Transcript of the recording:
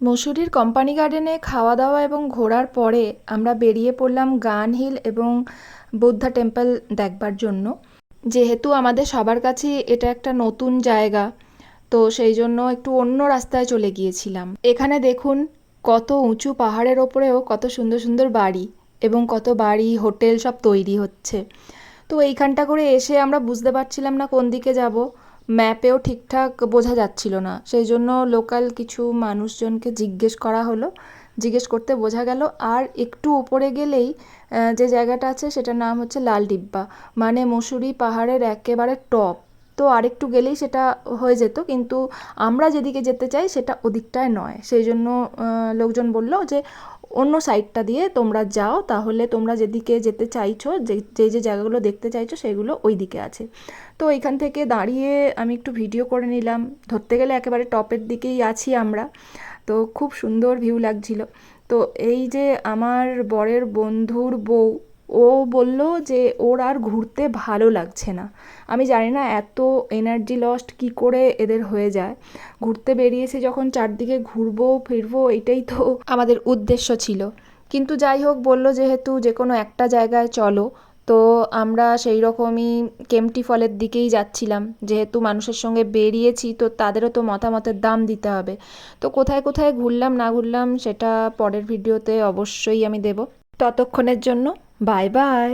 মসুরির company গার্ডেনে খাওয়া দাওয়া এবং ঘোরার পরে আমরা বেরিয়ে পড়লাম গান হিল এবং বুদ্ধা টেম্পল দেখবার জন্য। যেহেতু আমাদের সবার কাছে এটা একটা নতুন জায়গা, তো সেই জন্য একটু অন্য রাস্তায় চলে গিয়েছিলাম। এখানে দেখুন কত উঁচু পাহাড়ের ওপরেও কত সুন্দর সুন্দর বাড়ি এবং কত বাড়ি হোটেল সব তৈরি হচ্ছে। তো এইখানটা করে এসে আমরা বুঝতে পারছিলাম না কোন দিকে যাব, ম্যাপেও ঠিকঠাক বোঝা যাচ্ছিল না। সেই জন্য লোকাল কিছু মানুষজনকে জিজ্ঞেস করা হলো, জিজ্ঞেস করতে বোঝা গেল আর একটু উপরে গেলেই যে জায়গাটা আছে সেটার নাম হচ্ছে লাল ডিব্বা, মানে মসুরি পাহাড়ের একেবারে টপ। তো আরেকটু গেলেই সেটা হয়ে যেত, কিন্তু আমরা যেদিকে যেতে চাই সেটা ওদিকটায় নয়। সেই জন্য লোকজন বলল যে অন্য সাইডটা দিয়ে তোমরা যাও, তাহলে তোমরা যেদিকে যেতে চাইছো, যে জায়গাগুলো দেখতে চাইছো সেগুলো ওই দিকে আছে। তো এইখান থেকে দাঁড়িয়ে আমি একটু ভিডিও করে নিলাম। ধরতে গেলে একেবারে টপের দিকেই আছি আমরা। তো খুব সুন্দর ভিউ লাগছিল। তো এই যে আমার বরের বন্ধুর বউ, ও বলল যে ওর আর ঘুরতে ভালো লাগছে না। আমি জানি না এত এনার্জি লস্ট কী করে এদের হয়ে যায়। ঘুরতে বেরিয়েছে যখন চারদিকে ঘুরবো ফিরবো, এটাই তো আমাদের উদ্দেশ্য ছিল। কিন্তু যাই হোক, বলল যেহেতু যে কোনো একটা জায়গায় চলো, তো আমরা সেই রকমই কেম্পটি ফলের দিকেই যাচ্ছিলাম। যেহেতু মানুষের সঙ্গে বেরিয়েছি, তো তাদেরও তো মতামতের দাম দিতে হবে। তো কোথায় কোথায় ঘুরলাম না ঘুরলাম সেটা পরের ভিডিওতে অবশ্যই আমি দেব। ততক্ষণের জন্য বাই বাই।